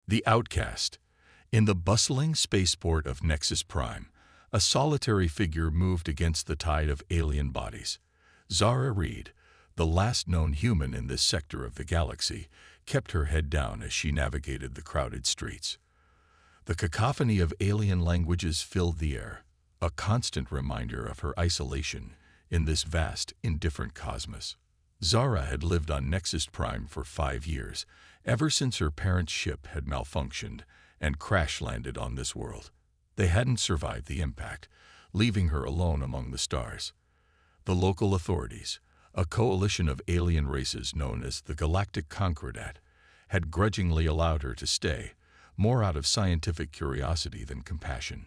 The Outcast. In the bustling spaceport of Nexus Prime, a solitary figure moved against the tide of alien bodies. Zara Reed, the last known human in this sector of the galaxy, kept her head down as she navigated the crowded streets. The cacophony of alien languages filled the air, a constant reminder of her isolation in this vast, indifferent cosmos. Zara had lived on Nexus Prime for 5 years, ever since her parents' ship had malfunctioned and crash-landed on this world. They hadn't survived the impact, leaving her alone among the stars. The local authorities, a coalition of alien races known as the Galactic Concordat, had grudgingly allowed her to stay, more out of scientific curiosity than compassion.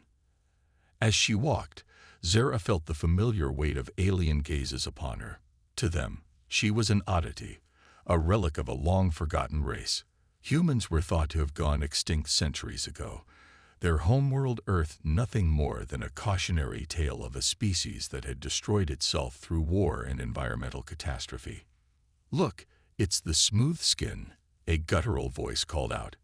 As she walked, Zara felt the familiar weight of alien gazes upon her. To them, she was an oddity, a relic of a long-forgotten race. Humans were thought to have gone extinct centuries ago, their homeworld Earth nothing more than a cautionary tale of a species that had destroyed itself through war and environmental catastrophe. "Look, it's the smooth skin," a guttural voice called out.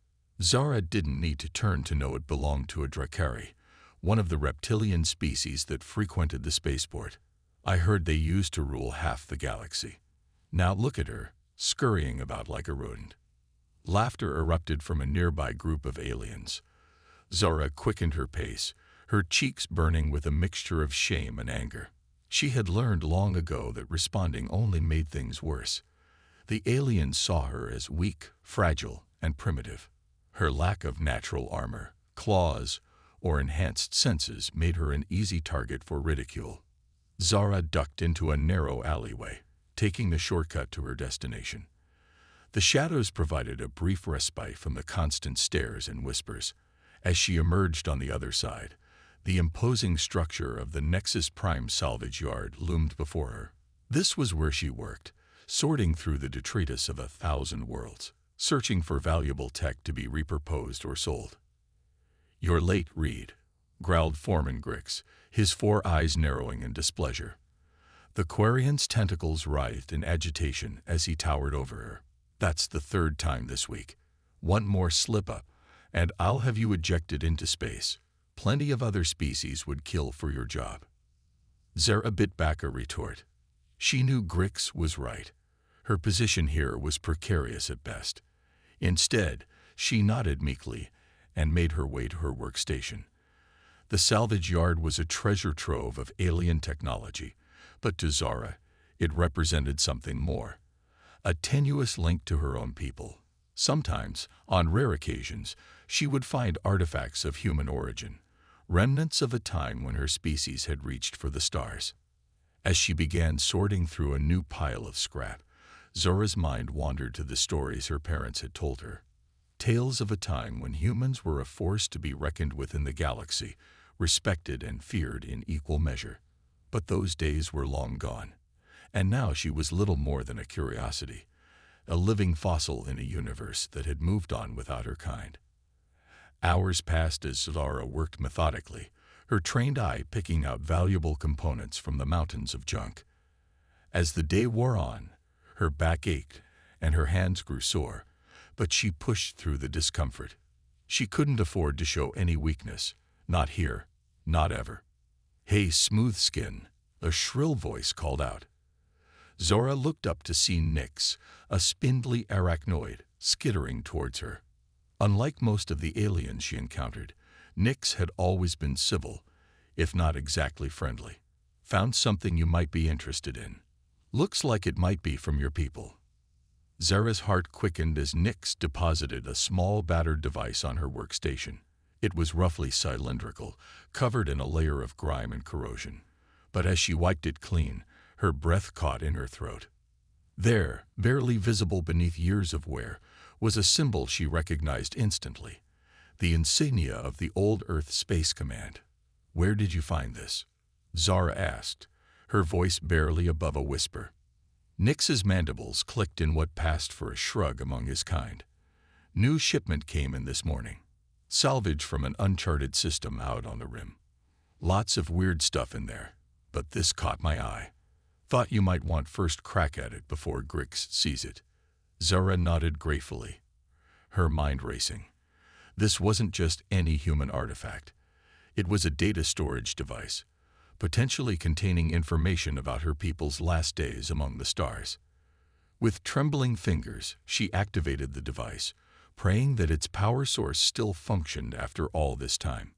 Zara didn't need to turn to know it belonged to a Drakari, one of the reptilian species that frequented the spaceport. "I heard they used to rule half the galaxy. Now look at her, scurrying about like a rodent." Laughter erupted from a nearby group of aliens. Zara quickened her pace, her cheeks burning with a mixture of shame and anger. She had learned long ago that responding only made things worse. The aliens saw her as weak, fragile, and primitive. Her lack of natural armor, claws, or enhanced senses made her an easy target for ridicule. Zara ducked into a narrow alleyway, taking the shortcut to her destination. The shadows provided a brief respite from the constant stares and whispers. As she emerged on the other side, the imposing structure of the Nexus Prime salvage yard loomed before her. This was where she worked, sorting through the detritus of 1,000 worlds, searching for valuable tech to be repurposed or sold. "You're late, Reed," growled Foreman Grix, his 4 eyes narrowing in displeasure. The Quarian's tentacles writhed in agitation as he towered over her. "That's the 3rd time this week. One more slip-up, and I'll have you ejected into space. Plenty of other species would kill for your job." Zara bit back a retort. She knew Grix was right. Her position here was precarious at best. Instead, she nodded meekly and made her way to her workstation. The salvage yard was a treasure trove of alien technology, but to Zara, it represented something more. A tenuous link to her own people. Sometimes, on rare occasions, she would find artifacts of human origin, remnants of a time when her species had reached for the stars. As she began sorting through a new pile of scrap, Zara's mind wandered to the stories her parents had told her. Tales of a time when humans were a force to be reckoned with in the galaxy, respected and feared in equal measure. But those days were long gone, and now she was little more than a curiosity, a living fossil in a universe that had moved on without her kind. Hours passed as Zara worked methodically, her trained eye picking out valuable components from the mountains of junk. As the day wore on, her back ached and her hands grew sore, but she pushed through the discomfort. She couldn't afford to show any weakness, not here, not ever. "Hey, smooth skin," a shrill voice called out. Zara looked up to see Nyx, a spindly arachnoid, skittering towards her. Unlike most of the aliens she encountered, Nyx had always been civil, if not exactly friendly. "Found something you might be interested in. Looks like it might be from your people." Zara's heart quickened as Nyx deposited a small battered device on her workstation. It was roughly cylindrical, covered in a layer of grime and corrosion. But as she wiped it clean, her breath caught in her throat. There, barely visible beneath years of wear, was a symbol she recognized instantly. The insignia of the old Earth Space Command. "Where did you find this?" Zara asked, her voice barely above a whisper. Nyx's mandibles clicked in what passed for a shrug among his kind. "New shipment came in this morning. Salvage from an uncharted system out on the rim. Lots of weird stuff in there, but this caught my eye. Thought you might want first crack at it before Grix sees it." Zara nodded gratefully, her mind racing. This wasn't just any human artifact. It was a data storage device, potentially containing information about her people's last days among the stars. With trembling fingers, she activated the device, praying that its power source still functioned after all this time.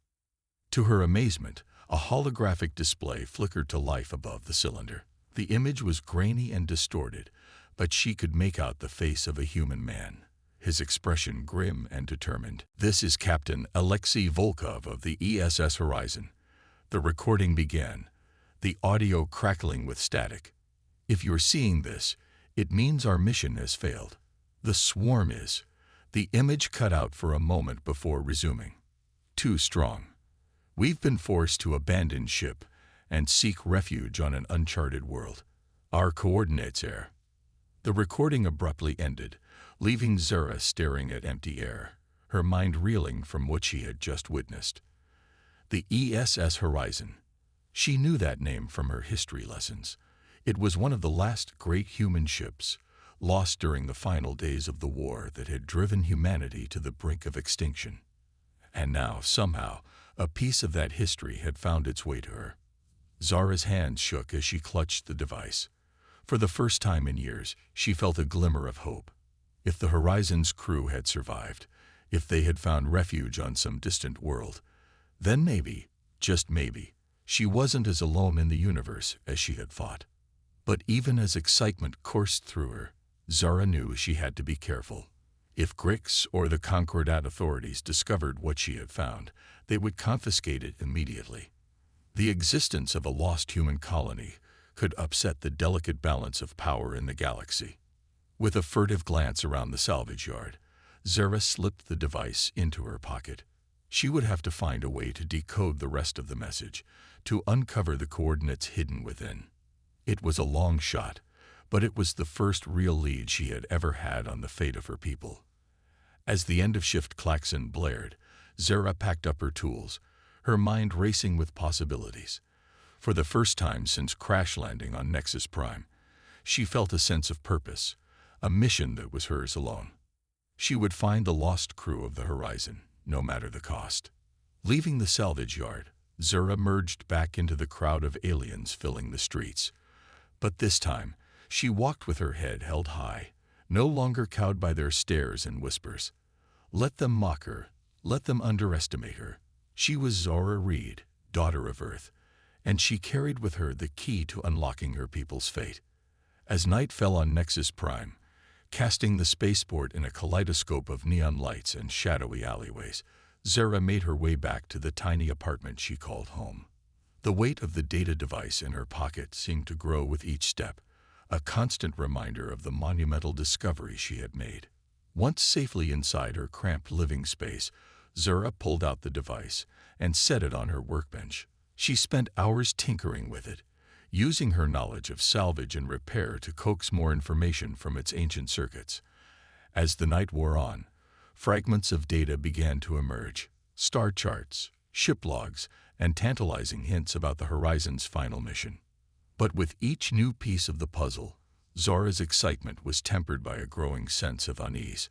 To her amazement, a holographic display flickered to life above the cylinder. The image was grainy and distorted, but she could make out the face of a human man, his expression grim and determined. "This is Captain Alexei Volkov of the ESS Horizon." The recording began, the audio crackling with static. "If you're seeing this, it means our mission has failed. The swarm is." The image cut out for a moment before resuming. "Too strong. We've been forced to abandon ship and seek refuge on an uncharted world. Our coordinates are." The recording abruptly ended, leaving Zara staring at empty air, her mind reeling from what she had just witnessed. The ESS Horizon. She knew that name from her history lessons. It was one of the last great human ships, lost during the final days of the war that had driven humanity to the brink of extinction. And now, somehow, a piece of that history had found its way to her. Zara's hands shook as she clutched the device. For the first time in years, she felt a glimmer of hope. If the Horizon's crew had survived, if they had found refuge on some distant world, then maybe, just maybe, she wasn't as alone in the universe as she had thought. But even as excitement coursed through her, Zara knew she had to be careful. If Grix or the Concordat authorities discovered what she had found, they would confiscate it immediately. The existence of a lost human colony could upset the delicate balance of power in the galaxy. With a furtive glance around the salvage yard, Zara slipped the device into her pocket. She would have to find a way to decode the rest of the message, to uncover the coordinates hidden within. It was a long shot, but it was the first real lead she had ever had on the fate of her people. As the end-of-shift klaxon blared, Zara packed up her tools, her mind racing with possibilities. For the first time since crash landing on Nexus Prime, she felt a sense of purpose, a mission that was hers alone. She would find the lost crew of the Horizon, no matter the cost. Leaving the salvage yard, Zara merged back into the crowd of aliens filling the streets. But this time, she walked with her head held high, no longer cowed by their stares and whispers. Let them mock her, let them underestimate her. She was Zara Reed, daughter of Earth, and she carried with her the key to unlocking her people's fate. As night fell on Nexus Prime, casting the spaceport in a kaleidoscope of neon lights and shadowy alleyways, Zara made her way back to the tiny apartment she called home. The weight of the data device in her pocket seemed to grow with each step, a constant reminder of the monumental discovery she had made. Once safely inside her cramped living space, Zara pulled out the device and set it on her workbench. She spent hours tinkering with it, using her knowledge of salvage and repair to coax more information from its ancient circuits. As the night wore on, fragments of data began to emerge, star charts, ship logs, and tantalizing hints about the Horizon's final mission. But with each new piece of the puzzle, Zara's excitement was tempered by a growing sense of unease.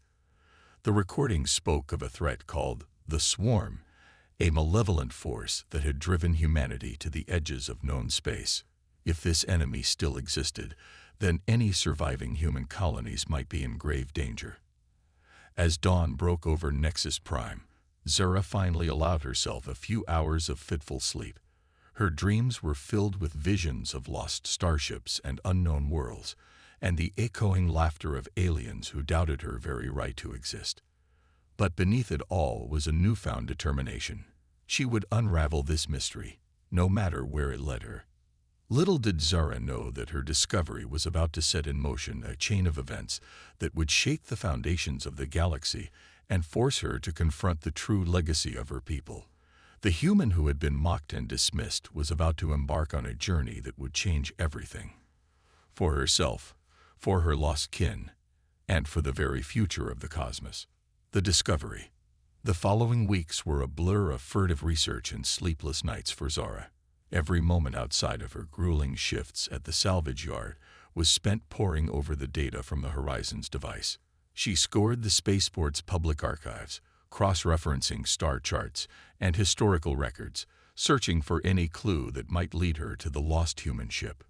The recording spoke of a threat called the Swarm, a malevolent force that had driven humanity to the edges of known space. If this enemy still existed, then any surviving human colonies might be in grave danger. As dawn broke over Nexus Prime, Zara finally allowed herself a few hours of fitful sleep. Her dreams were filled with visions of lost starships and unknown worlds, and the echoing laughter of aliens who doubted her very right to exist. But beneath it all was a newfound determination. She would unravel this mystery, no matter where it led her. Little did Zara know that her discovery was about to set in motion a chain of events that would shake the foundations of the galaxy and force her to confront the true legacy of her people. The human who had been mocked and dismissed was about to embark on a journey that would change everything. For herself, for her lost kin, and for the very future of the cosmos. The discovery. The following weeks were a blur of furtive research and sleepless nights for Zara. Every moment outside of her grueling shifts at the salvage yard was spent poring over the data from the Horizon's device. She scoured the spaceport's public archives, cross-referencing star charts and historical records, searching for any clue that might lead her to the lost human ship.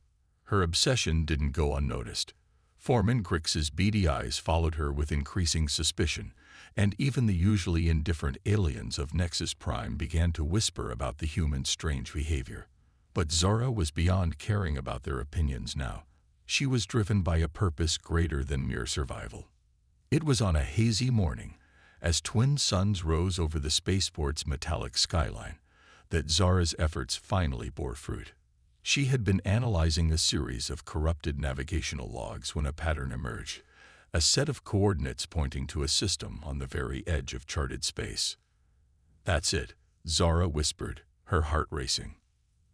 Her obsession didn't go unnoticed. Foreman Grix's beady eyes followed her with increasing suspicion, and even the usually indifferent aliens of Nexus Prime began to whisper about the humans' strange behavior. But Zara was beyond caring about their opinions now. She was driven by a purpose greater than mere survival. It was on a hazy morning, as twin suns rose over the spaceport's metallic skyline, that Zara's efforts finally bore fruit. She had been analyzing a series of corrupted navigational logs when a pattern emerged, a set of coordinates pointing to a system on the very edge of charted space. "That's it," Zara whispered, her heart racing.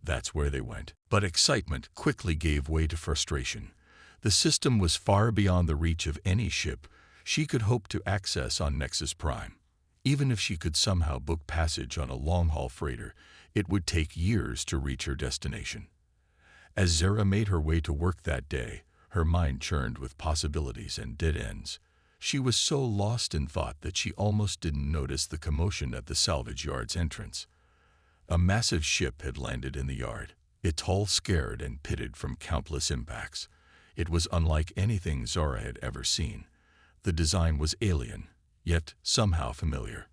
That's where they went. But excitement quickly gave way to frustration. The system was far beyond the reach of any ship she could hope to access on Nexus Prime. Even if she could somehow book passage on a long-haul freighter, it would take years to reach her destination. As Zara made her way to work that day, her mind churned with possibilities and dead ends. She was so lost in thought that she almost didn't notice the commotion at the salvage yard's entrance. A massive ship had landed in the yard, its hull scared and pitted from countless impacts. It was unlike anything Zara had ever seen. The design was alien, yet somehow familiar.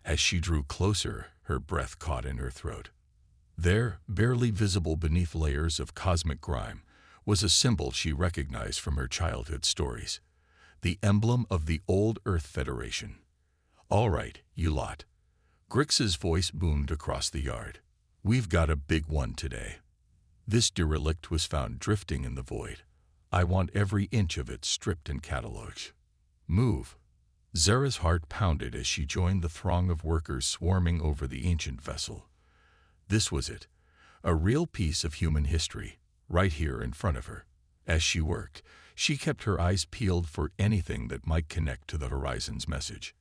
As she drew closer, her breath caught in her throat. There, barely visible beneath layers of cosmic grime, was a symbol she recognized from her childhood stories. The emblem of the old Earth Federation. "All right, you lot." Grix's voice boomed across the yard. "We've got a big one today. This derelict was found drifting in the void. I want every inch of it stripped and catalogued. Move." Zara's heart pounded as she joined the throng of workers swarming over the ancient vessel. This was it, a real piece of human history, right here in front of her. As she worked, she kept her eyes peeled for anything that might connect to the Horizon's message.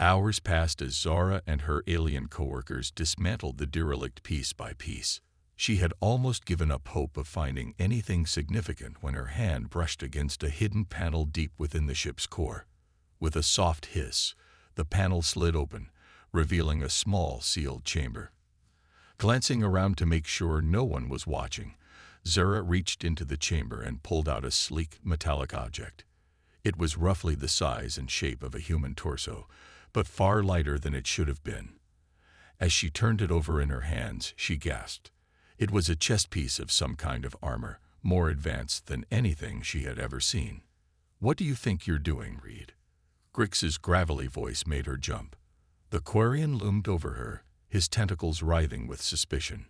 Hours passed as Zara and her alien coworkers dismantled the derelict piece by piece. She had almost given up hope of finding anything significant when her hand brushed against a hidden panel deep within the ship's core. With a soft hiss, the panel slid open, revealing a small, sealed chamber. Glancing around to make sure no one was watching, Zara reached into the chamber and pulled out a sleek, metallic object. It was roughly the size and shape of a human torso, but far lighter than it should have been. As she turned it over in her hands, she gasped. It was a chest piece of some kind of armor, more advanced than anything she had ever seen. "What do you think you're doing, Reed?" Grix's gravelly voice made her jump. The Quarian loomed over her, his tentacles writhing with suspicion.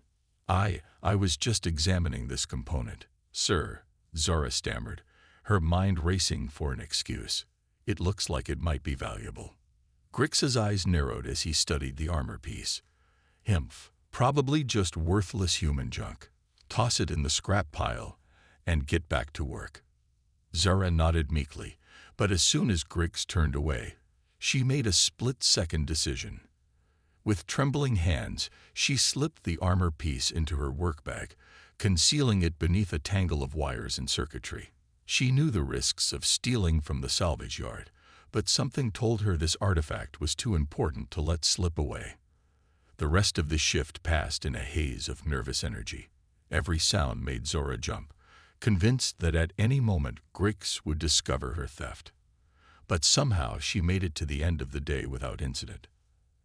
I was just examining this component, sir," Zara stammered, her mind racing for an excuse. "It looks like it might be valuable." Grix's eyes narrowed as he studied the armor piece. "Himph. Probably just worthless human junk. Toss it in the scrap pile and get back to work." Zara nodded meekly, but as soon as Grix turned away, she made a split-second decision. With trembling hands, she slipped the armor piece into her work bag, concealing it beneath a tangle of wires and circuitry. She knew the risks of stealing from the salvage yard, but something told her this artifact was too important to let slip away. The rest of the shift passed in a haze of nervous energy. Every sound made Zora jump, convinced that at any moment Grix would discover her theft. But somehow she made it to the end of the day without incident.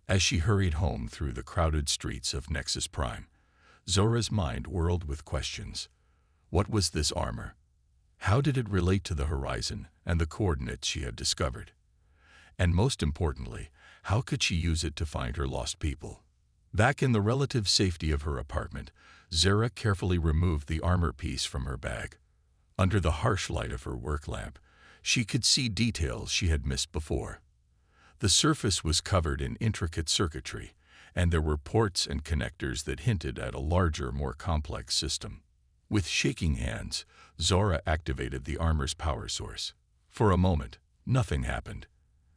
As she hurried home through the crowded streets of Nexus Prime, Zora's mind whirled with questions. What was this armor? How did it relate to the Horizon and the coordinates she had discovered? And most importantly, how could she use it to find her lost people? Back in the relative safety of her apartment, Zara carefully removed the armor piece from her bag. Under the harsh light of her work lamp, she could see details she had missed before. The surface was covered in intricate circuitry, and there were ports and connectors that hinted at a larger, more complex system. With shaking hands, Zora activated the armor's power source. For a moment, nothing happened.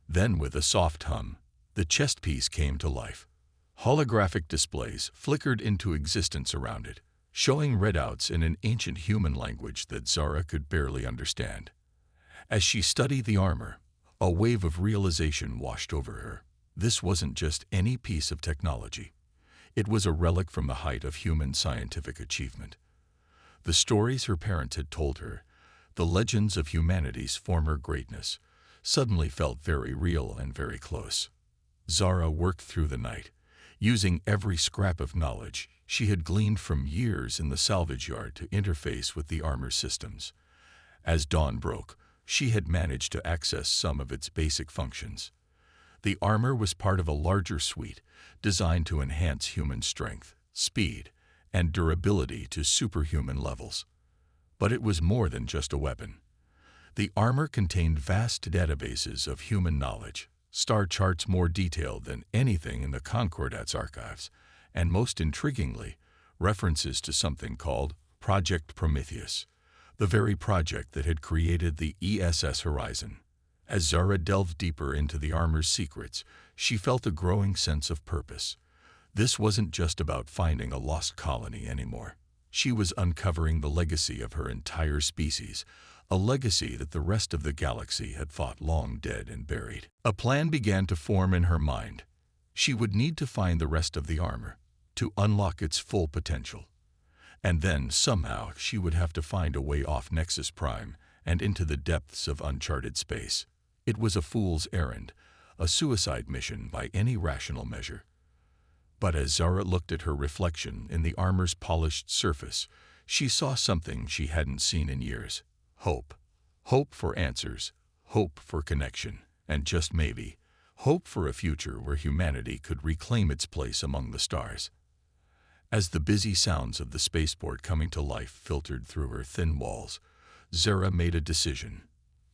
Then, with a soft hum, the chest piece came to life. Holographic displays flickered into existence around it, showing readouts in an ancient human language that Zara could barely understand. As she studied the armor, A wave of realization washed over her. This wasn't just any piece of technology. It was a relic from the height of human scientific achievement. The stories her parents had told her, the legends of humanity's former greatness, suddenly felt very real and very close. Zara worked through the night, using every scrap of knowledge she had gleaned from years in the salvage yard to interface with the armor systems. As dawn broke, she had managed to access some of its basic functions. The armor was part of a larger suite designed to enhance human strength, speed, and durability to superhuman levels. But it was more than just a weapon. The armor contained vast databases of human knowledge, star charts more detailed than anything in the Concordat's archives, and most intriguingly, references to something called Project Prometheus, the very project that had created the ESS Horizon. As Zara delved deeper into the armor's secrets, she felt a growing sense of purpose. This wasn't just about finding a lost colony anymore. She was uncovering the legacy of her entire species, a legacy that the rest of the galaxy had thought long dead and buried. A plan began to form in her mind. She would need to find the rest of the armor to unlock its full potential. And then, somehow, she would have to find a way off Nexus Prime and into the depths of uncharted space. It was a fool's errand, a suicide mission by any rational measure. But as Zara looked at her reflection in the armor's polished surface, she saw something she hadn't seen in years. Hope. Hope for answers, hope for connection, and just maybe, hope for a future where humanity could reclaim its place among the stars. As the busy sounds of the spaceport coming to life filtered through her thin walls, Zara made a decision.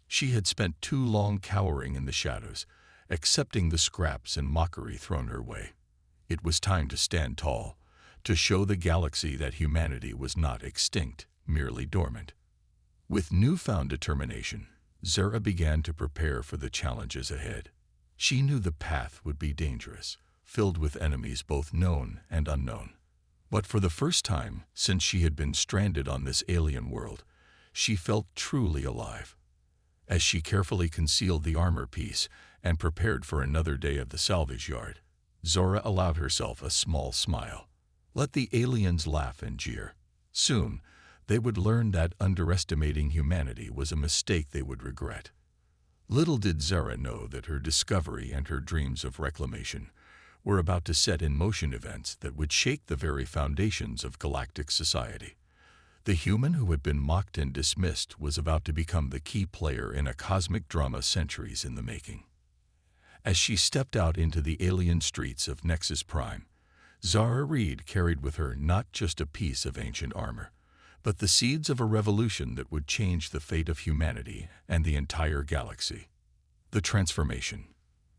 She had spent too long cowering in the shadows, accepting the scraps and mockery thrown her way. It was time to stand tall, to show the galaxy that humanity was not extinct, merely dormant. With newfound determination, Zara began to prepare for the challenges ahead. She knew the path would be dangerous, filled with enemies both known and unknown. But for the first time since she had been stranded on this alien world, she felt truly alive. As she carefully concealed the armor piece and prepared for another day of the salvage yard, Zara allowed herself a small smile. Let the aliens laugh and jeer. Soon, they would learn that underestimating humanity was a mistake they would regret. Little did Zara know that her discovery and her dreams of reclamation were about to set in motion events that would shake the very foundations of galactic society. The human who had been mocked and dismissed was about to become the key player in a cosmic drama centuries in the making. As she stepped out into the alien streets of Nexus Prime, Zara Reed carried with her not just a piece of ancient armor, but the seeds of a revolution that would change the fate of humanity and the entire galaxy. The transformation.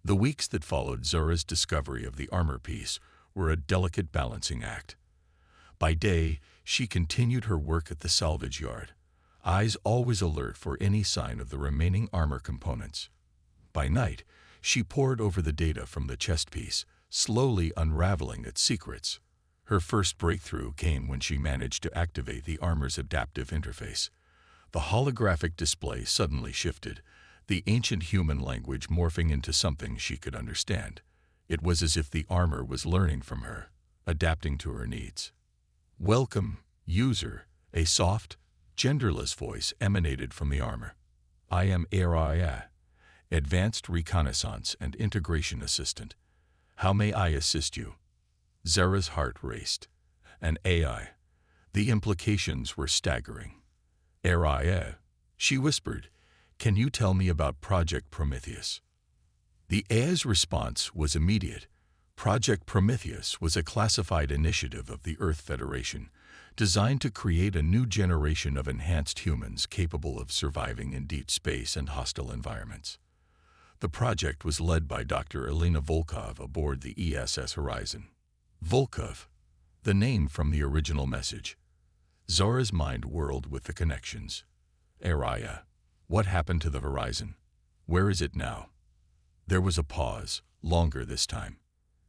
The weeks that followed Zara's discovery of the armor piece were a delicate balancing act. By day, she continued her work at the salvage yard, eyes always alert for any sign of the remaining armor components. By night, she pored over the data from the chest piece, slowly unraveling its secrets. Her first breakthrough came when she managed to activate the armor's adaptive interface. The holographic display suddenly shifted, the ancient human language morphing into something she could understand. It was as if the armor was learning from her, adapting to her needs. "Welcome, user," a soft, genderless voice emanated from the armor. "I am HFY, Advanced Reconnaissance and Integration Assistant. How may I assist you?" Zara's heart raced. An AI. The implications were staggering. "HFY," she whispered, "can you tell me about Project Prometheus?" The AI's response was immediate. Project Prometheus was a classified initiative of the Earth Federation, designed to create a new generation of enhanced humans capable of surviving in deep space and hostile environments. The project was led by Dr. Elena Volkov aboard the ESS Horizon. Volkov, the name from the original message. Zara's mind whirled with the connections. HFY. What happened to the Horizon? Where is it now? There was a pause, longer this time.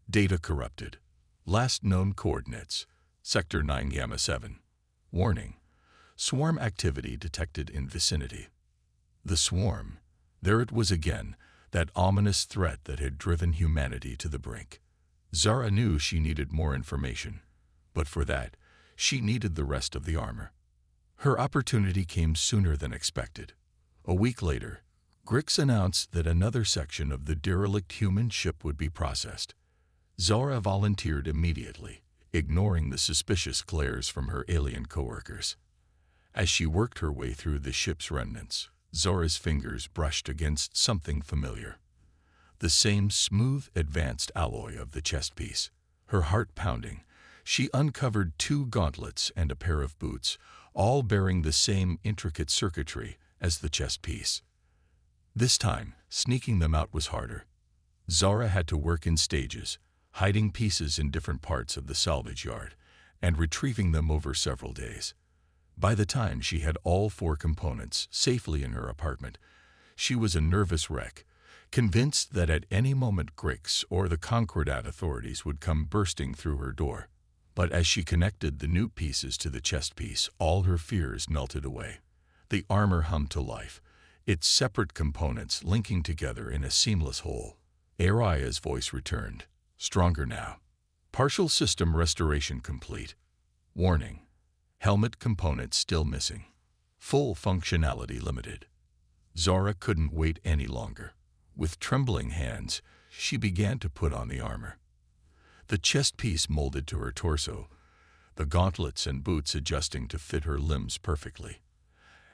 Data corrupted. Last known coordinates, Sector 9 Gamma 7. Warning. Swarm activity detected in vicinity. The swarm. There it was again, that ominous threat that had driven humanity to the brink. Zara knew she needed more information, but for that, she needed the rest of the armor. Her opportunity came sooner than expected. A week later, Grix announced that another section of the derelict human ship would be processed. Zara volunteered immediately, ignoring the suspicious glares from her alien coworkers. As she worked her way through the ship's remnants, Zora's fingers brushed against something familiar. The same smooth, advanced alloy of the chest piece. Her heart pounding, she uncovered 2 gauntlets and a pair of boots, all bearing the same intricate circuitry as the chest piece. This time, sneaking them out was harder. Zara had to work in stages, hiding pieces in different parts of the salvage yard, and retrieving them over several days. By the time she had all 4 components safely in her apartment, she was a nervous wreck, convinced that at any moment Grix or the Concordat authorities would come bursting through her door. But as she connected the new pieces to the chest piece, all her fears melted away. The armor hummed to life, its separate components linking together in a seamless whole. Araya's voice returned, stronger now. Partial system restoration complete. Warning. Helmet components still missing. Full functionality limited. Zara couldn't wait any longer. With trembling hands, she began to put on the armor. The chest piece molded to her torso, the gauntlets and boots adjusting to fit her limbs perfectly.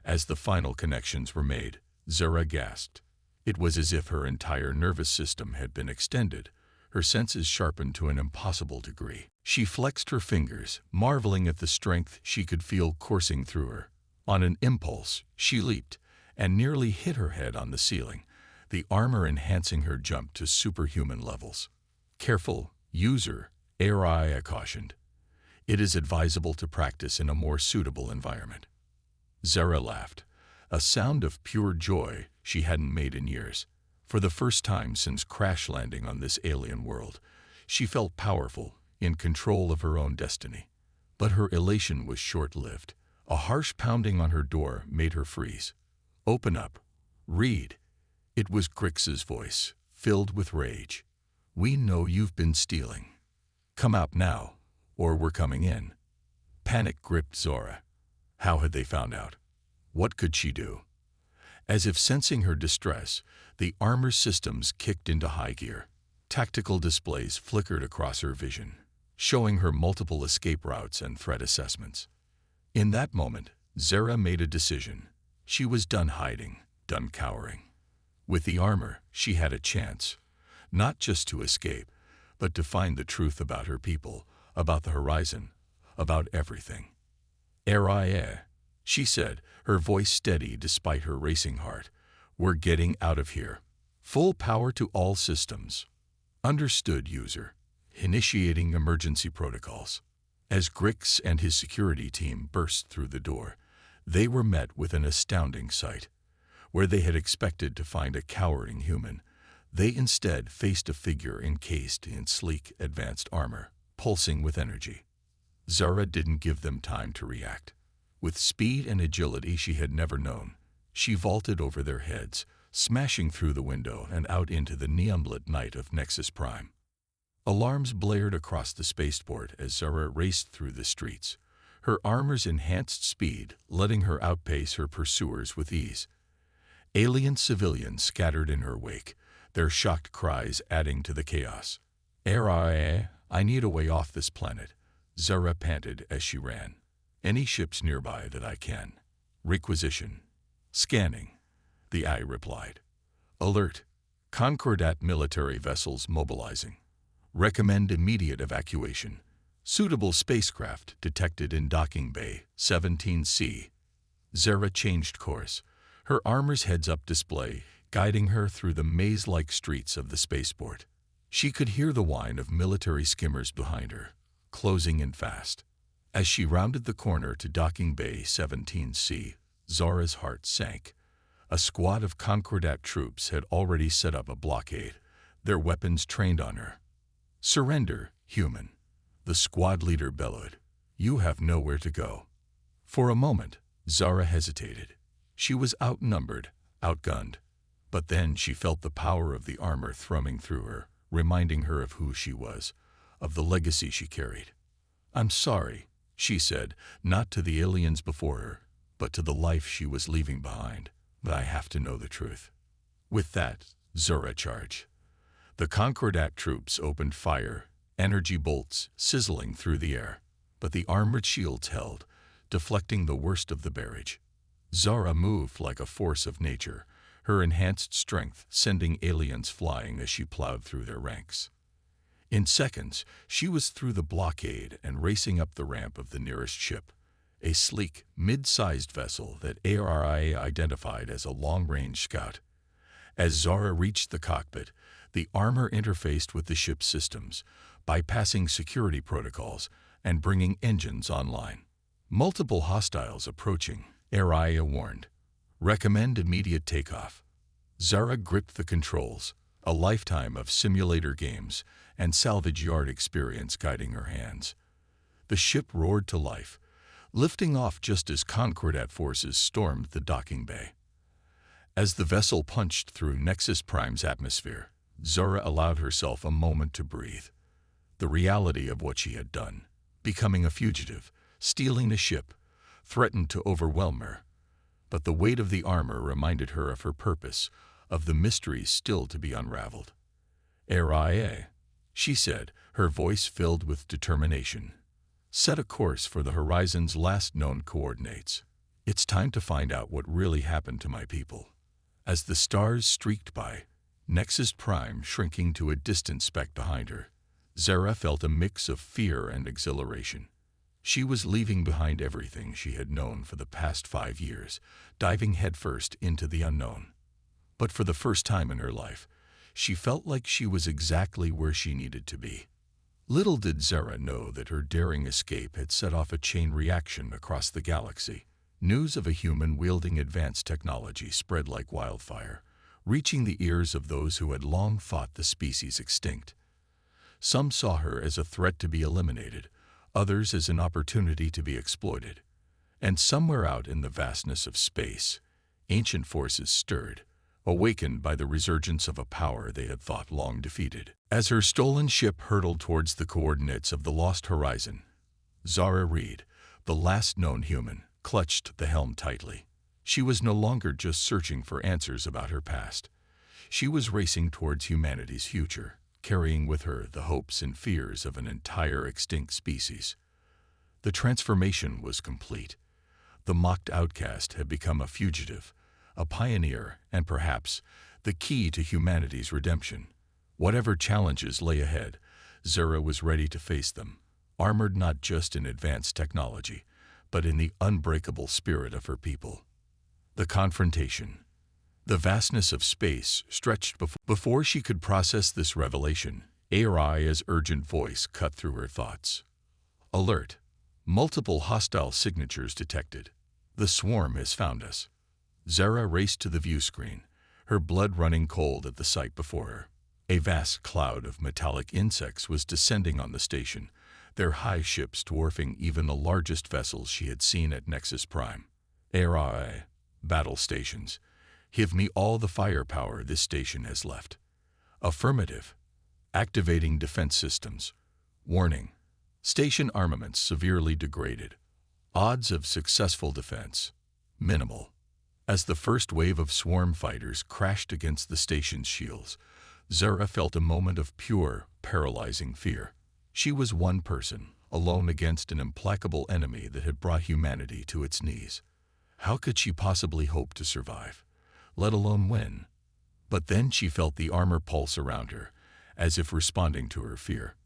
As the final connections were made, Zara gasped. It was as if her entire nervous system had been extended, her senses sharpened to an impossible degree. She flexed her fingers, marveling at the strength she could feel coursing through her. On an impulse, she leaped and nearly hit her head on the ceiling, the armor enhancing her jump to superhuman levels. Careful, user, Araya cautioned. It is advisable to practice in a more suitable environment. Zara laughed, a sound of pure joy she hadn't made in years. For the first time since crash landing on this alien world, she felt powerful, in control of her own destiny. But her elation was short-lived. A harsh pounding on her door made her freeze. Open up. Read. It was Grix's voice, filled with rage. We know you've been stealing. Come out now, or we're coming in. Panic gripped Zora. How had they found out? What could she do? As if sensing her distress, the armor systems kicked into high gear. Tactical displays flickered across her vision, showing her multiple escape routes and threat assessments. In that moment, Zara made a decision. She was done hiding, done cowering. With the armor, she had a chance, not just to escape, but to find the truth about her people, about the horizon, about everything. Araya, she said, her voice steady despite her racing heart. We're getting out of here. Full power to all systems. Understood, user. Initiating emergency protocols. As Grix and his security team burst through the door, they were met with an astounding sight. Where they had expected to find a cowering human, they instead faced a figure encased in sleek, advanced armor, pulsing with energy. Zara didn't give them time to react. With speed and agility she had never known, she vaulted over their heads, smashing through the window and out into the neon-lit night of Nexus Prime. Alarms blared across the spaceport as Zara raced through the streets, her armor's enhanced speed letting her outpace her pursuers with ease. Alien civilians scattered in her wake, their shocked cries adding to the chaos. I need a way off this planet, Zara panted as she ran. Any ships nearby that I can. Requisition. Scanning. The eye replied. Alert. Concordat military vessels mobilizing. Recommend immediate evacuation. Suitable spacecraft detected in docking bay 17C. Zara changed course, her armor's heads-up display guiding her through the maze-like streets of the spaceport. She could hear the whine of military skimmers behind her, closing in fast. As she rounded the corner to docking bay 17C, Zara's heart sank. A squad of Concordat troops had already set up a blockade, their weapons trained on her. Surrender, human, the squad leader bellowed. You have nowhere to go. For a moment, Zara hesitated. She was outnumbered, outgunned. But then she felt the power of the armor thrumming through her, reminding her of who she was, of the legacy she carried. "I'm sorry," she said, not to the aliens before her, but to the life she was leaving behind. "But I have to know the truth." With that, Zora charged. The Concordat troops opened fire, energy bolts sizzling through the air, but the armored shields held, deflecting the worst of the barrage. Zora moved like a force of nature, her enhanced strength sending aliens flying as she plowed through their ranks. In seconds, she was through the blockade and racing up the ramp of the nearest ship, a sleek, mid-sized vessel that ARIA identified as a long-range scout. As Zora reached the cockpit, the armor interfaced with the ship's systems, bypassing security protocols and bringing engines online. "Multiple hostiles approaching," ARIA warned. "Recommend immediate takeoff." Zara gripped the controls, a lifetime of simulator games and salvage yard experience guiding her hands. The ship roared to life, lifting off just as Concordat forces stormed the docking bay. As the vessel punched through Nexus Prime's atmosphere, Zora allowed herself a moment to breathe. The reality of what she had done, becoming a fugitive, stealing a ship, threatened to overwhelm her. But the weight of the armor reminded her of her purpose, of the mysteries still to be unraveled. "ARIA," she said, her voice filled with determination. "Set a course for the horizon's last known coordinates. It's time to find out what really happened to my people." As the stars streaked by, Nexus Prime shrinking to a distant speck behind her, Zara felt a mix of fear and exhilaration. She was leaving behind everything she had known for the past 5 years, diving headfirst into the unknown. But for the first time in her life, she felt like she was exactly where she needed to be. Little did Zara know that her daring escape had set off a chain reaction across the galaxy. News of a human wielding advanced technology spread like wildfire, reaching the ears of those who had long fought the species extinct. Some saw her as a threat to be eliminated, others as an opportunity to be exploited. And somewhere out in the vastness of space, ancient forces stirred, awakened by the resurgence of a power they had thought long defeated. As her stolen ship hurtled towards the coordinates of the lost horizon, Zara Reed, the last known human, clutched the helm tightly. She was no longer just searching for answers about her past. She was racing towards humanity's future, carrying with her the hopes and fears of an entire extinct species. The transformation was complete. The mocked outcast had become a fugitive, a pioneer, and perhaps the key to humanity's redemption. Whatever challenges lay ahead, Zara was ready to face them, armored not just in advanced technology, but in the unbreakable spirit of her people. The confrontation. The vastness of space stretched before she could process this revelation. Aria's urgent voice cut through her thoughts. "Alert! Multiple hostile signatures detected. The swarm has found us." Zara raced to the view screen, her blood running cold at the sight before her. A vast cloud of metallic insects was descending on the station, their high ships dwarfing even the largest vessels she had seen at Nexus Prime. "Aria, battle stations. Give me all the firepower this station has left." "Affirmative. Activating defense systems." "Warning. Station armaments severely degraded. Odds of successful defense minimal." As the first wave of swarm fighters crashed against the station's shields, Zara felt a moment of pure, paralyzing fear. She was one person, alone against an implacable enemy that had brought humanity to its knees. How could she possibly hope to survive, let alone win? But then she felt the armor pulse around her, as if responding to her fear.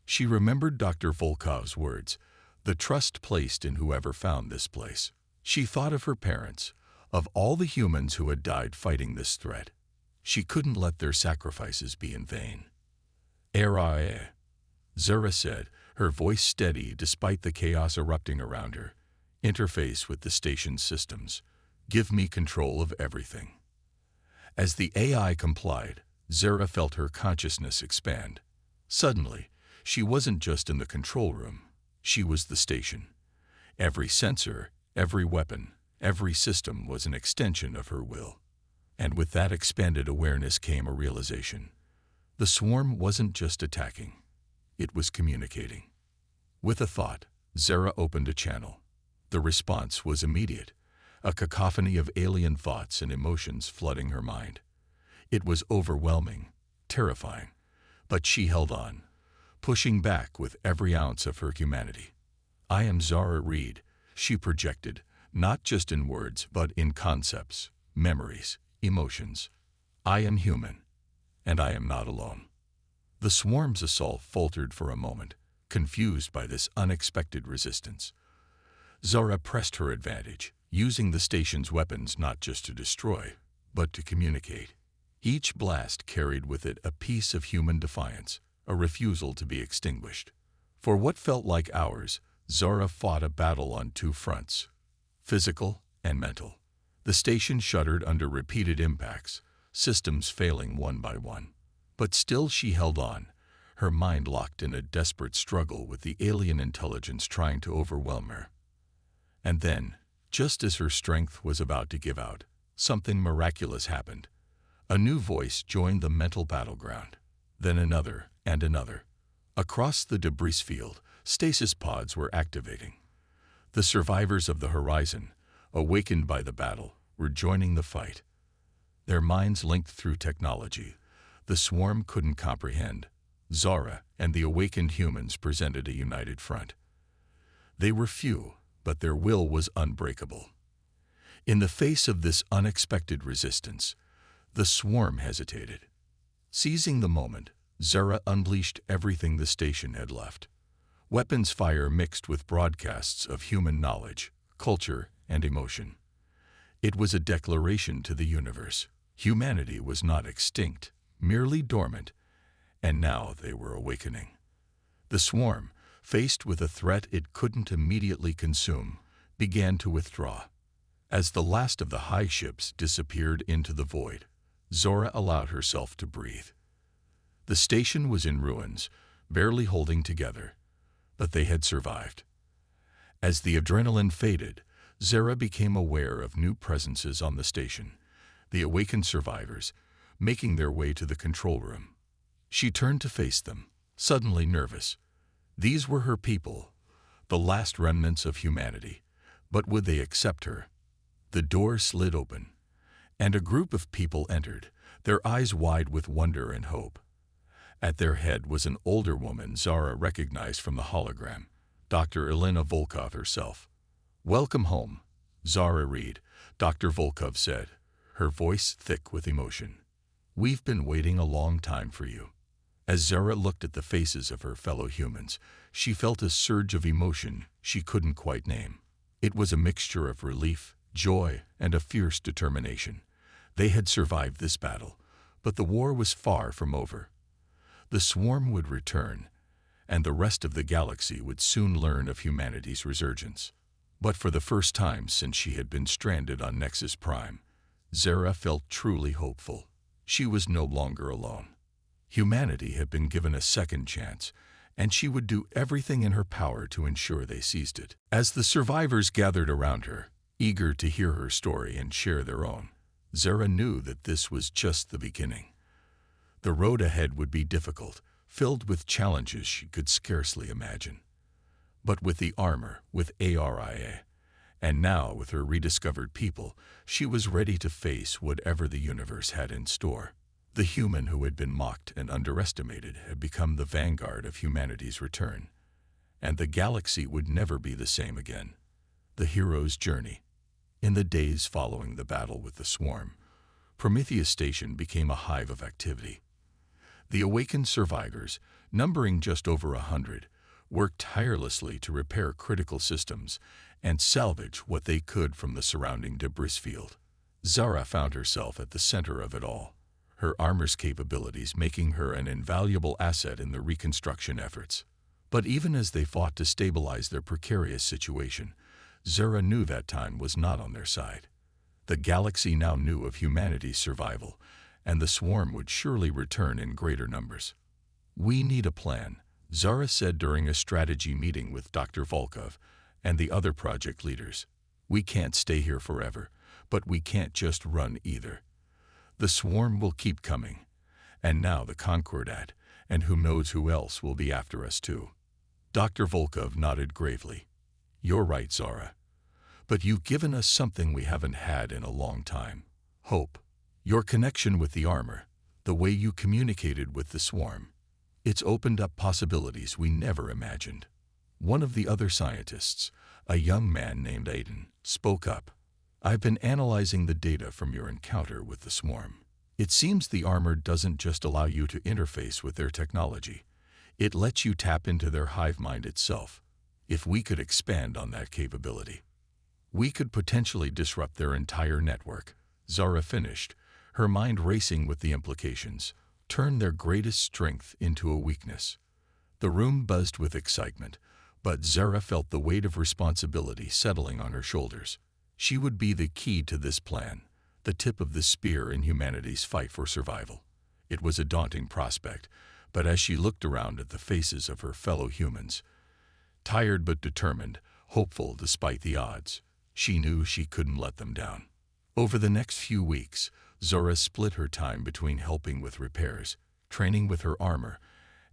She remembered Dr. Volkov's words, the trust placed in whoever found this place. She thought of her parents, of all the humans who had died fighting this threat. She couldn't let their sacrifices be in vain. "Aria," Zara said, her voice steady despite the chaos erupting around her. "Interface with the station's systems. Give me control of everything." As the AI complied, Zara felt her consciousness expand. Suddenly, she wasn't just in the control room, she was the station. Every sensor, every weapon, every system was an extension of her will. And with that expanded awareness came a realization. The swarm wasn't just attacking, it was communicating. With a thought, Zara opened a channel. The response was immediate, a cacophony of alien thoughts and emotions flooding her mind. It was overwhelming, terrifying, but she held on, pushing back with every ounce of her humanity. "I am Zara Reed," she projected, not just in words, but in concepts, memories, emotions. "I am human, and I am not alone." The swarm's assault faltered for a moment, confused by this unexpected resistance. Zara pressed her advantage, using the station's weapons not just to destroy, but to communicate. Each blast carried with it a piece of human defiance, a refusal to be extinguished. For what felt like hours, Zara fought a battle on two fronts, physical and mental. The station shuddered under repeated impacts, systems failing one by one. But still she held on, her mind locked in a desperate struggle with the alien intelligence trying to overwhelm her. And then, just as her strength was about to give out, something miraculous happened. A new voice joined the mental battleground, then another and another. Across the debris field, stasis pods were activating. The survivors of the horizon, awakened by the battle, were joining the fight. Their minds linked through technology the swarm couldn't comprehend. Zara and the awakened humans presented a united front. They were few, but their will was unbreakable. In the face of this unexpected resistance, the swarm hesitated. Seizing the moment, Zara unleashed everything the station had left. Weapons fire mixed with broadcasts of human knowledge, culture, and emotion. It was a declaration to the universe. Humanity was not extinct, merely dormant, and now they were awakening. The swarm, faced with a threat it couldn't immediately consume, began to withdraw. As the last of the high ships disappeared into the void, Zara allowed herself to breathe. The station was in ruins, barely holding together, but they had survived. As the adrenaline faded, Zara became aware of new presences on the station, the awakened survivors, making their way to the control room. She turned to face them, suddenly nervous. These were her people, the last remnants of humanity, but would they accept her? The door slid open, and a group of people entered, their eyes wide with wonder and hope. At their head was an older woman Zara recognized from the hologram, Dr. Elena Volkov herself. "Welcome home, Zara Reed," Dr. Volkov said, her voice thick with emotion. "We've been waiting a long time for you." As Zara looked at the faces of her fellow humans, she felt a surge of emotion she couldn't quite name. It was a mixture of relief, joy, and a fierce determination. They had survived this battle, but the war was far from over. The swarm would return, and the rest of the galaxy would soon learn of humanity's resurgence. But for the first time since she had been stranded on Nexus Prime, Zara felt truly hopeful. She was no longer alone. Humanity had been given a second chance, and she would do everything in her power to ensure they seized it. As the survivors gathered around her, eager to hear her story and share their own, Zara knew that this was just the beginning. The road ahead would be difficult, filled with challenges she could scarcely imagine. But with the armor, with ARIA, and now with her rediscovered people, she was ready to face whatever the universe had in store. The human who had been mocked and underestimated had become the vanguard of humanity's return, and the galaxy would never be the same again. The hero's journey. In the days following the battle with the swarm, Prometheus Station became a hive of activity. The awakened survivors, numbering just over 100, worked tirelessly to repair critical systems and salvage what they could from the surrounding debris field. Zara found herself at the center of it all, her armor's capabilities making her an invaluable asset in the reconstruction efforts. But even as they fought to stabilize their precarious situation, Zara knew that time was not on their side. The galaxy now knew of humanity's survival, and the swarm would surely return in greater numbers. "We need a plan," Zara said during a strategy meeting with Dr. Volkov and the other project leaders. "We can't stay here forever, but we can't just run either. The swarm will keep coming. And now the Concordat, and who knows who else will be after us too. Dr. Volkov nodded gravely. You're right, Zara. But you've given us something we haven't had in a long time. Hope. Your connection with the armor, the way you communicated with the swarm. It's opened up possibilities we never imagined. One of the other scientists, a young man named Aiden, spoke up. I've been analyzing the data from your encounter with the swarm. It seems the armor doesn't just allow you to interface with their technology. It lets you tap into their hive mind itself. If we could expand on that capability, we could potentially disrupt their entire network. Zara finished, her mind racing with the implications. Turn their greatest strength into a weakness. The room buzzed with excitement, but Zara felt the weight of responsibility settling on her shoulders. She would be the key to this plan, the tip of the spear in humanity's fight for survival. It was a daunting prospect, but as she looked around at the faces of her fellow humans, tired but determined, hopeful despite the odds, she knew she couldn't let them down. Over the next few weeks, Zara split her time between helping with repairs, training with her armor,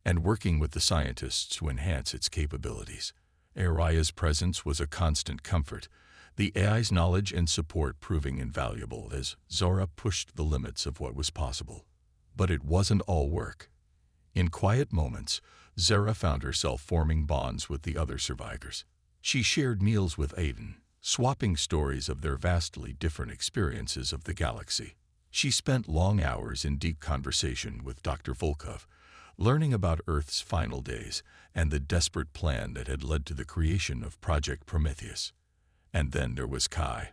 and working with the scientists to enhance its capabilities. Araya's presence was a constant comfort, the AI's knowledge and support proving invaluable as Zara pushed the limits of what was possible. But it wasn't all work. In quiet moments, Zara found herself forming bonds with the other survivors. She shared meals with Aiden, swapping stories of their vastly different experiences of the galaxy. She spent long hours in deep conversation with Dr. Volkov, learning about Earth's final days and the desperate plan that had led to the creation of Project Prometheus. And then there was Kai,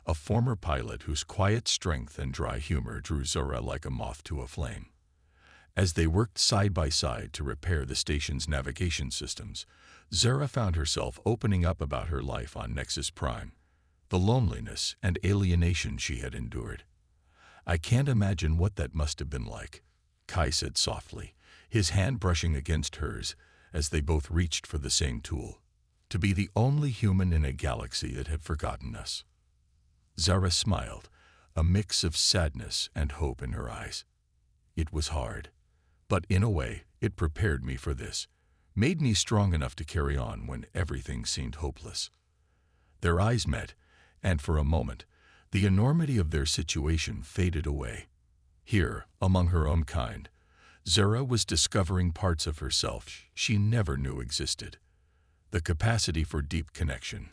a former pilot whose quiet strength and dry humor drew Zara like a moth to a flame. As they worked side by side to repair the station's navigation systems, Zara found herself opening up about her life on Nexus Prime, the loneliness and alienation she had endured. I can't imagine what that must have been like, Kai said softly, his hand brushing against hers as they both reached for the same tool. To be the only human in a galaxy that had forgotten us. Zara smiled, a mix of sadness and hope in her eyes. It was hard, but in a way, it prepared me for this, made me strong enough to carry on when everything seemed hopeless. Their eyes met, and for a moment, the enormity of their situation faded away. Here, among her own kind, Zara was discovering parts of herself she never knew existed. The capacity for deep connection,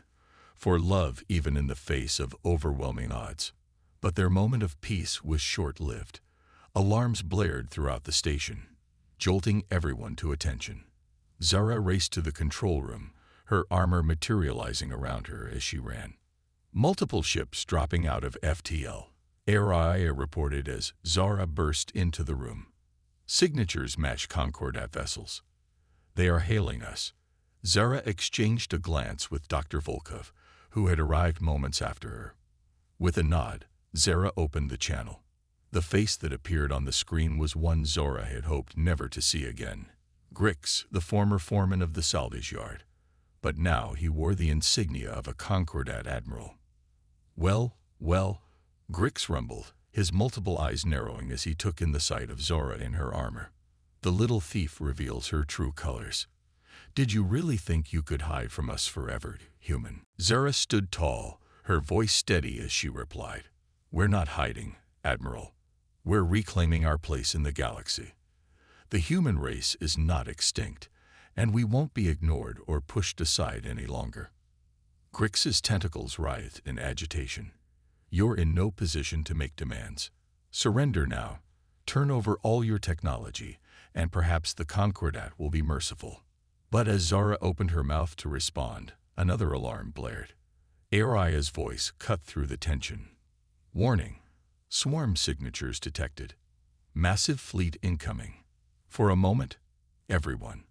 for love even in the face of overwhelming odds. But their moment of peace was short-lived. Alarms blared throughout the station, jolting everyone to attention. Zara raced to the control room, her armor materializing around her as she ran. Multiple ships dropping out of FTL. Araya reported as Zara burst into the room. Signatures match Concordat vessels. They are hailing us. Zara exchanged a glance with Dr. Volkov, who had arrived moments after her. With a nod, Zara opened the channel. The face that appeared on the screen was one Zara had hoped never to see again. Grix, the former foreman of the salvage yard. But now he wore the insignia of a Concordat admiral. Well, Grix rumbled, his multiple eyes narrowing as he took in the sight of Zara in her armor. The little thief reveals her true colors. Did you really think you could hide from us forever, human? Zara stood tall, her voice steady as she replied. We're not hiding, Admiral. We're reclaiming our place in the galaxy. The human race is not extinct, and we won't be ignored or pushed aside any longer. Grix's tentacles writhed in agitation. You're in no position to make demands. Surrender now. Turn over all your technology, and perhaps the Concordat will be merciful. But as Zara opened her mouth to respond, another alarm blared. Araya's voice cut through the tension. Warning. Swarm signatures detected. Massive fleet incoming. For a moment, everyone,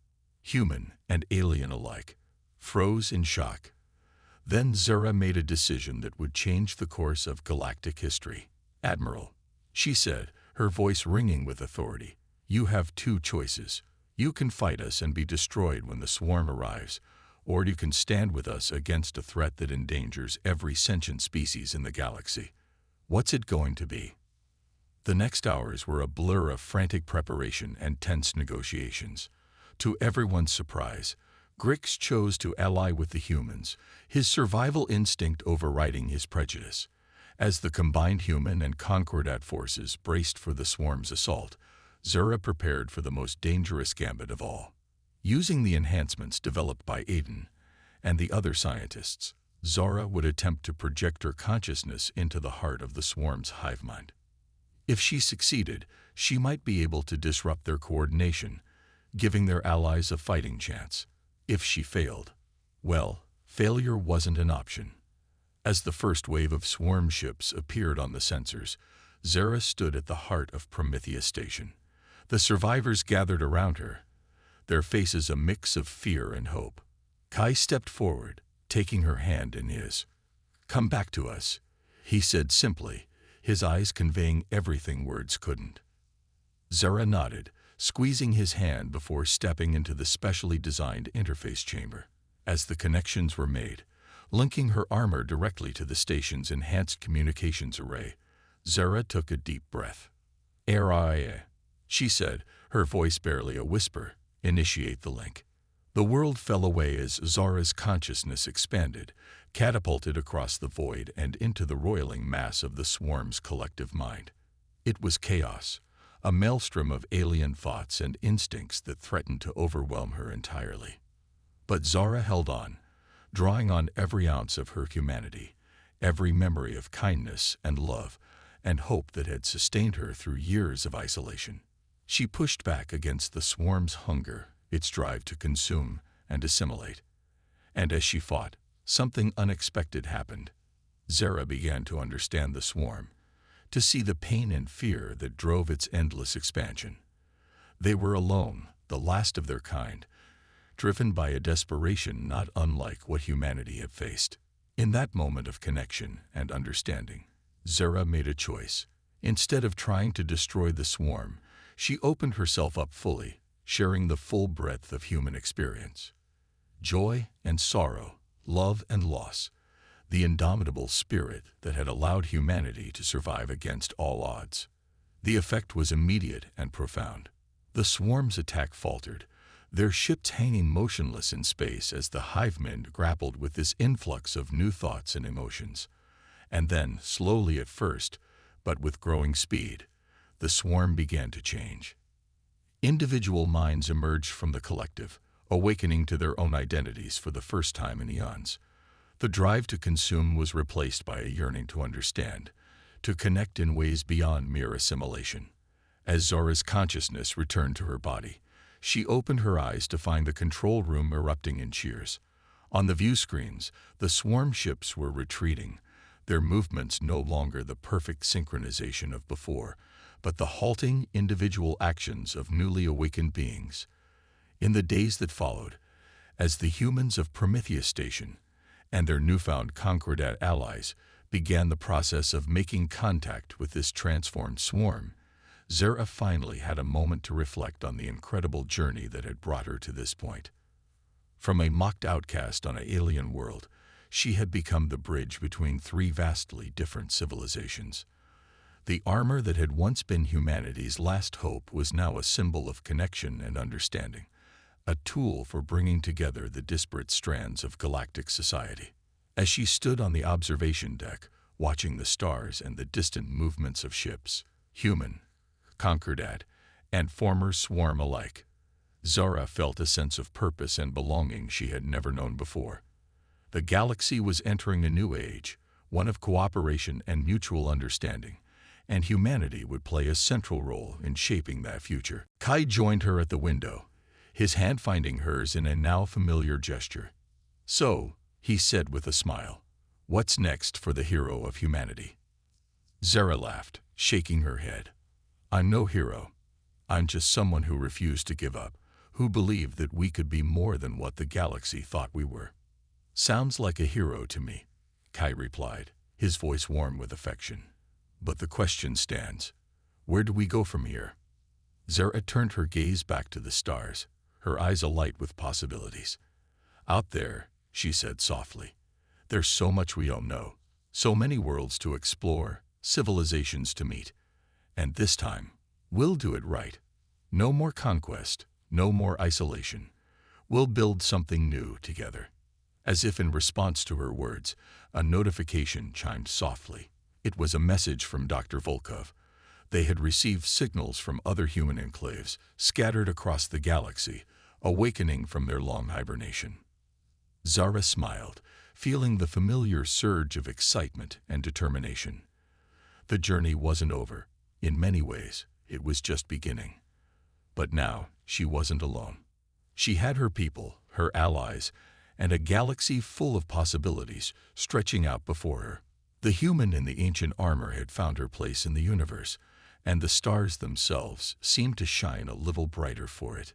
human and alien alike, froze in shock. Then Zara made a decision that would change the course of galactic history. Admiral, she said, her voice ringing with authority, you have two choices. You can fight us and be destroyed when the swarm arrives, or you can stand with us against a threat that endangers every sentient species in the galaxy. What's it going to be? The next hours were a blur of frantic preparation and tense negotiations. To everyone's surprise, Grix chose to ally with the humans, his survival instinct overriding his prejudice. As the combined human and Concordat forces braced for the swarm's assault, Zura prepared for the most dangerous gambit of all. Using the enhancements developed by Aiden and the other scientists, Zara would attempt to project her consciousness into the heart of the swarm's hive mind. If she succeeded, she might be able to disrupt their coordination, giving their allies a fighting chance. If she failed, well, failure wasn't an option. As the first wave of swarm ships appeared on the sensors, Zara stood at the heart of Prometheus Station. The survivors gathered around her, their faces a mix of fear and hope. Kai stepped forward, taking her hand in his. "Come back to us," he said simply, his eyes conveying everything words couldn't. Zara nodded, squeezing his hand before stepping into the specially designed interface chamber. As the connections were made, linking her armor directly to the station's enhanced communications array, Zara took a deep breath. "Aria," she said, her voice barely a whisper. "Initiate the link." The world fell away as Zara's consciousness expanded, catapulted across the void and into the roiling mass of the swarm's collective mind. It was chaos, a maelstrom of alien thoughts and instincts that threatened to overwhelm her entirely. But Zara held on, drawing on every ounce of her humanity, every memory of kindness and love and hope that had sustained her through years of isolation. She pushed back against the swarm's hunger, its drive to consume and assimilate. And as she fought, something unexpected happened. Zara began to understand the swarm, to see the pain and fear that drove its endless expansion. They were alone, the last of their kind, driven by a desperation not unlike what humanity had faced. In that moment of connection and understanding, Zara made a choice. Instead of trying to destroy the swarm, she opened herself up fully, sharing the full breadth of human experience. Joy and sorrow, love and loss, the indomitable spirit that had allowed humanity to survive against all odds. The effect was immediate and profound. The swarm's attack faltered, their ships hanging motionless in space as the hivemen grappled with this influx of new thoughts and emotions. And then, slowly at first, but with growing speed, the swarm began to change. Individual minds emerged from the collective, awakening to their own identities for the first time in eons. The drive to consume was replaced by a yearning to understand, to connect in ways beyond mere assimilation. As Zora's consciousness returned to her body, she opened her eyes to find the control room erupting in cheers. On the view screens, the swarm ships were retreating, their movements no longer the perfect synchronization of before, but the halting individual actions of newly awakened beings. In the days that followed, as the humans of Prometheus Station and their newfound Concordat allies began the process of making contact with this transformed swarm, Zara finally had a moment to reflect on the incredible journey that had brought her to this point. From a mocked outcast on an alien world, she had become the bridge between three vastly different civilizations. The armor that had once been humanity's last hope was now a symbol of connection and understanding, a tool for bringing together the disparate strands of galactic society. As she stood on the observation deck, watching the stars and the distant movements of ships, human, Concordat, and former swarm alike, Zara felt a sense of purpose and belonging she had never known before. The galaxy was entering a new age, one of cooperation and mutual understanding, and humanity would play a central role in shaping that future. Kai joined her at the window, his hand finding hers in a now familiar gesture. "So," he said with a smile, "what's next for the hero of humanity?" Zara laughed, shaking her head. "I'm no hero. I'm just someone who refused to give up, who believed that we could be more than what the galaxy thought we were." "Sounds like a hero to me," Kai replied, his voice warm with affection. "But the question stands. Where do we go from here?" Zara turned her gaze back to the stars, her eyes alight with possibilities. "Out there," she said softly, "there's so much we don't know, so many worlds to explore, civilizations to meet, And this time, we'll do it right. No more conquest, no more isolation. We'll build something new together." As if in response to her words, a notification chimed softly. It was a message from Dr. Volkov. They had received signals from other human enclaves scattered across the galaxy, awakening from their long hibernation. Zara smiled, feeling the familiar surge of excitement and determination. The journey wasn't over. In many ways, it was just beginning. But now, she wasn't alone. She had her people, her allies, and a galaxy full of possibilities stretching out before her. The human in the ancient armor had found her place in the universe, and the stars themselves seemed to shine a little brighter for it.